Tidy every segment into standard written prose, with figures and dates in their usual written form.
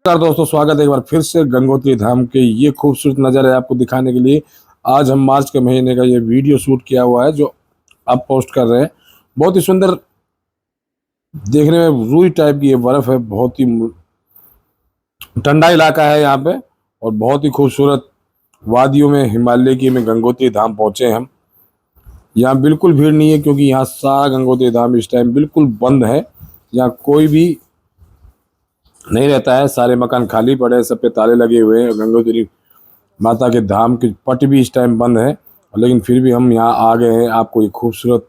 नमस्कार दोस्तों, स्वागत है एक बार फिर से गंगोत्री धाम के ये खूबसूरत नज़ारे आपको दिखाने के लिए। आज हम मार्च के महीने का ये वीडियो शूट किया हुआ है जो आप पोस्ट कर रहे हैं। बहुत ही सुंदर देखने में रूई टाइप की ये बर्फ़ है। बहुत ही ठंडा इलाका है यहाँ पे और बहुत ही खूबसूरत वादियों में हिमालय की में गंगोत्री धाम पहुँचे हैं हम। यहाँ बिल्कुल भीड़ नहीं है क्योंकि यहाँ सारा गंगोत्री धाम इस टाइम बिल्कुल बंद है। यहाँ कोई भी नहीं रहता है, सारे मकान खाली पड़े हैं, सब पे ताले लगे हुए हैं। गंगोत्री माता के धाम के पट भी इस टाइम बंद है, लेकिन फिर भी हम यहाँ आ गए हैं आपको ये खूबसूरत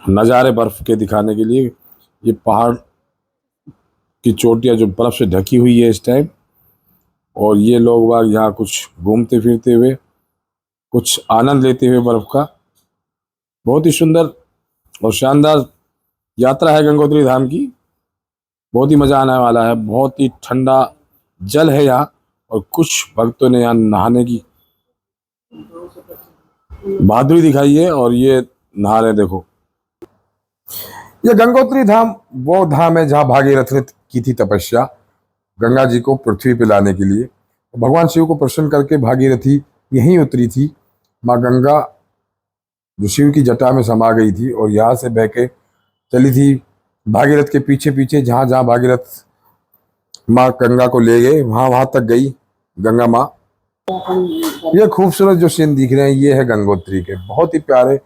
नज़ारे बर्फ़ के दिखाने के लिए। ये पहाड़ की चोटियाँ जो बर्फ़ से ढकी हुई है इस टाइम, और ये लोग बाग यहाँ कुछ घूमते फिरते हुए, कुछ आनंद लेते हुए बर्फ़ का। बहुत ही सुंदर और शानदार यात्रा है गंगोत्री धाम की। बहुत ही मज़ा आने वाला है। बहुत ही ठंडा जल है यहाँ और कुछ भक्तों ने यहाँ नहाने की बहादुरी दिखाई है और ये नहा रहे। देखो, ये गंगोत्री धाम वो धाम है जहाँ भागीरथ ने की थी तपस्या गंगा जी को पृथ्वी पे लाने के लिए। भगवान शिव को प्रसन्न करके भागीरथी यहीं उतरी थी। माँ गंगा जो शिव की जटा में समा गई थी और यहाँ से बह के चली थी भागीरथ के पीछे पीछे। जहाँ जहाँ भागीरथ माँ गंगा को ले गए वहाँ वहाँ तक गई गंगा माँ। ये खूबसूरत जो सीन दिख रहे हैं ये है गंगोत्री के। बहुत ही प्यारे,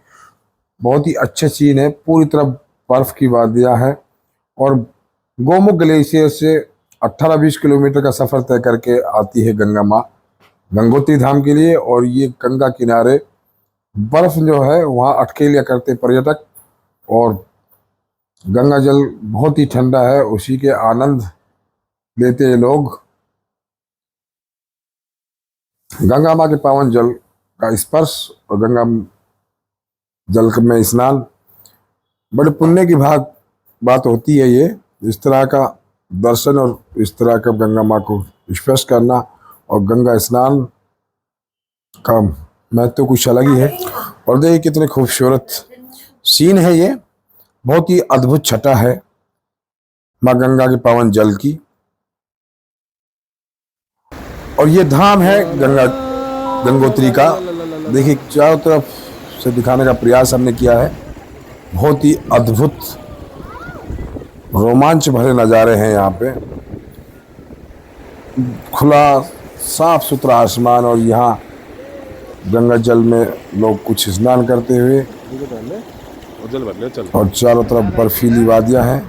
बहुत ही अच्छे सीन है। पूरी तरफ बर्फ की वादियाँ है और गोमुख ग्लेशियर से 18-20 किलोमीटर का सफ़र तय करके आती है गंगा माँ गंगोत्री धाम के लिए। और ये गंगा किनारे बर्फ जो है वहाँ अटके लिया करते पर्यटक, और गंगा जल बहुत ही ठंडा है, उसी के आनंद लेते हैं लोग। गंगा माँ के पावन जल का स्पर्श और गंगा जल में स्नान बड़े पुण्य की बात होती है। ये इस तरह का दर्शन और इस तरह का गंगा माँ को स्पर्श करना और गंगा स्नान का महत्व कुछ अलग ही है। और देखिए कितने खूबसूरत सीन है ये। बहुत ही अद्भुत छटा है माँ गंगा के पावन जल की। और ये धाम है गंगोत्री का। देखिए चारों तरफ से दिखाने का प्रयास हमने किया है। बहुत ही अद्भुत रोमांच भरे नज़ारे हैं यहाँ पे। खुला साफ सुथरा आसमान और यहाँ गंगा जल में लोग कुछ स्नान करते हुए, और चारों तरफ बर्फीली वादियाँ हैं।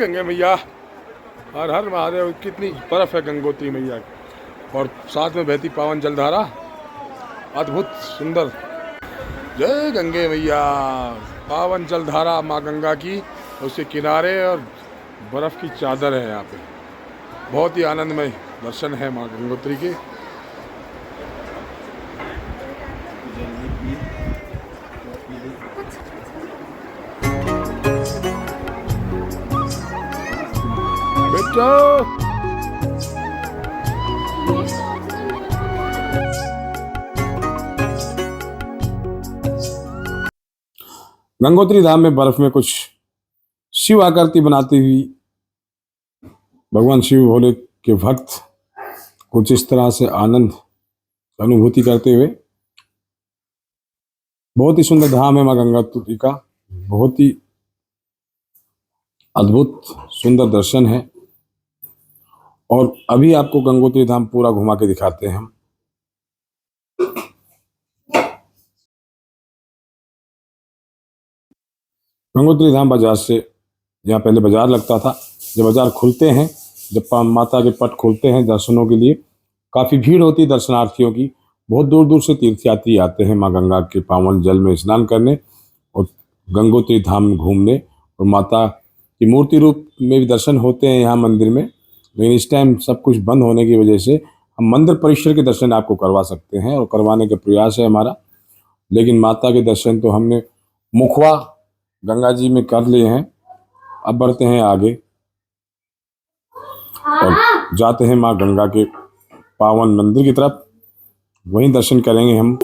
गंगे मैया, हर हर महादेव। कितनी बर्फ है गंगोत्री मैया की, और साथ में बहती पावन जलधारा, अद्भुत सुंदर। जय गंगे मैया। पावन जलधारा माँ गंगा की, उसके किनारे और बर्फ की चादर है यहाँ पे। बहुत ही आनंदमय दर्शन है माँ गंगोत्री के। बेटा गंगोत्री धाम में बर्फ में कुछ शिव आकृति बनाती हुई भगवान शिव भोले के भक्त कुछ इस तरह से आनंद अनुभूति करते हुए। बहुत ही सुंदर धाम है माँ गंगोत्री का, बहुत ही अद्भुत सुंदर दर्शन है। और अभी आपको गंगोत्री धाम पूरा घुमा के दिखाते हैं हम। गंगोत्री धाम बाजार से, यहाँ पहले बाजार लगता था, जब बाजार खुलते हैं, जब माता के पट खुलते हैं दर्शनों के लिए, काफ़ी भीड़ होती है दर्शनार्थियों की। बहुत दूर दूर से तीर्थयात्री आते हैं माँ गंगा के पावन जल में स्नान करने और गंगोत्री धाम में घूमने, और माता की मूर्ति रूप में भी दर्शन होते हैं यहाँ मंदिर में। लेकिन इस टाइम सब कुछ बंद होने की वजह से हम मंदिर परिसर के दर्शन आपको करवा सकते हैं और करवाने का प्रयास है हमारा। लेकिन माता के दर्शन तो हमने मुखवा गंगा जी में कर लिए हैं। अब बढ़ते हैं आगे और जाते हैं माँ गंगा के पावन मंदिर की तरफ, वहीं दर्शन करेंगे हम।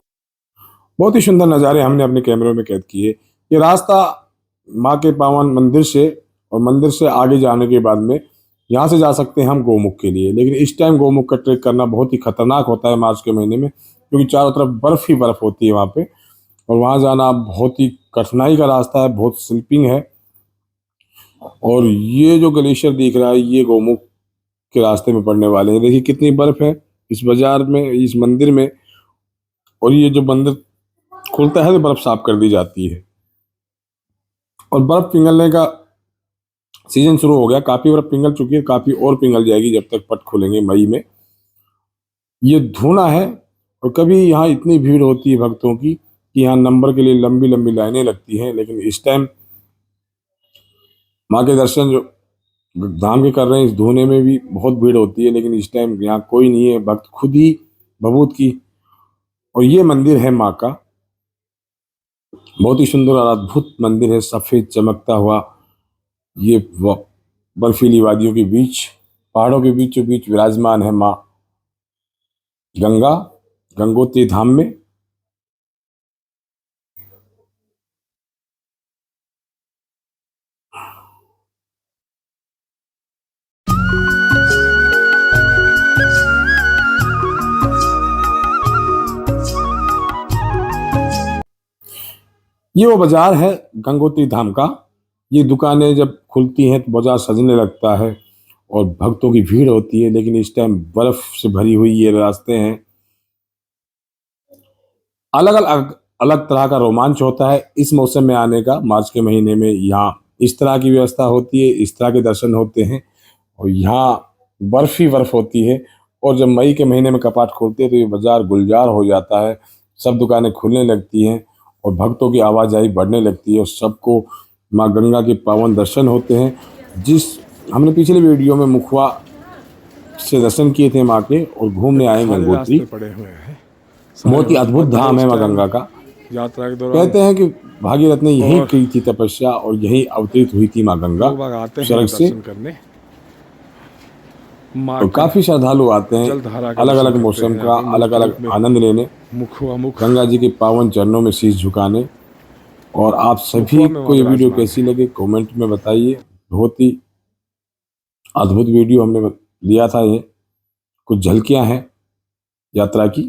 बहुत ही सुंदर नज़ारे हमने अपने कैमरे में कैद किए। ये रास्ता माँ के पावन मंदिर से और मंदिर से आगे जाने के बाद में यहाँ से जा सकते हैं हम गोमुख के लिए। लेकिन इस टाइम गोमुख का ट्रेक करना बहुत ही खतरनाक होता है मार्च के महीने में, क्योंकि चारों तरफ बर्फ ही बर्फ होती है वहाँ पे, और वहाँ जाना बहुत ही कठिनाई का रास्ता है, बहुत स्लिपिंग है। और ये जो ग्लेशियर दिख रहा है ये गोमुख के रास्ते में पड़ने वाले हैं। देखिए कितनी बर्फ है इस बाजार में, इस मंदिर में। और ये जो मंदिर खुलता है तो बर्फ साफ कर दी जाती है, और बर्फ पिघलने का सीजन शुरू हो गया। काफ़ी बर्फ पिघल चुकी है, काफ़ी और पिघल जाएगी जब तक पट खुलेंगे मई में। ये धुना है, और कभी यहाँ इतनी भीड़ होती है भक्तों की कि यहाँ नंबर के लिए लंबी लंबी लाइनें लगती हैं। लेकिन इस टाइम माँ के दर्शन जो धाम के कर रहे हैं, इस धुने में भी बहुत भीड़ होती है, लेकिन इस टाइम यहाँ कोई नहीं है, भक्त खुद ही भभूत की। और ये मंदिर है माँ का, बहुत ही सुंदर और अद्भुत मंदिर है, सफ़ेद चमकता हुआ। ये बर्फीली वादियों के बीच, पहाड़ों के बीचों बीच विराजमान है माँ गंगा गंगोत्री धाम में। ये वो बाजार है गंगोत्री धाम का। ये दुकानें जब खुलती हैं तो बाजार सजने लगता है और भक्तों की भीड़ होती है। लेकिन इस टाइम बर्फ से भरी हुई ये रास्ते हैं, अलग अलग अलग तरह का रोमांच होता है इस मौसम में आने का। मार्च के महीने में यहाँ इस तरह की व्यवस्था होती है, इस तरह के दर्शन होते हैं, और यहाँ बर्फ ही बर्फ होती है। और जब मई के महीने में कपाट खोलते हैं तो ये बाजार गुलजार हो जाता है, सब दुकानें खुलने लगती हैं और भक्तों की आवाजाही बढ़ने लगती है, और सबको माँ गंगा के पावन दर्शन होते हैं। जिस हमने पिछले वीडियो में मुखवा से दर्शन किए थे माँ के, और घूमने आए गंगोत्री। बहुत ही अद्भुत धाम है माँ गंगा का। यात्रा के दौरान कहते हैं कि भागीरथ ने यही की थी तपस्या और यही अवतरित हुई थी माँ गंगा स्वर्ग से। और काफी श्रद्धालु आते हैं अलग अलग मौसम का अलग अलग आनंद लेने, गंगा जी के पावन चरणों में शीश झुकाने। और आप सभी को ये वीडियो कैसी लगे कमेंट में बताइए। बहुत ही अद्भुत वीडियो हमने लिया था, ये कुछ झलकियां हैं यात्रा की।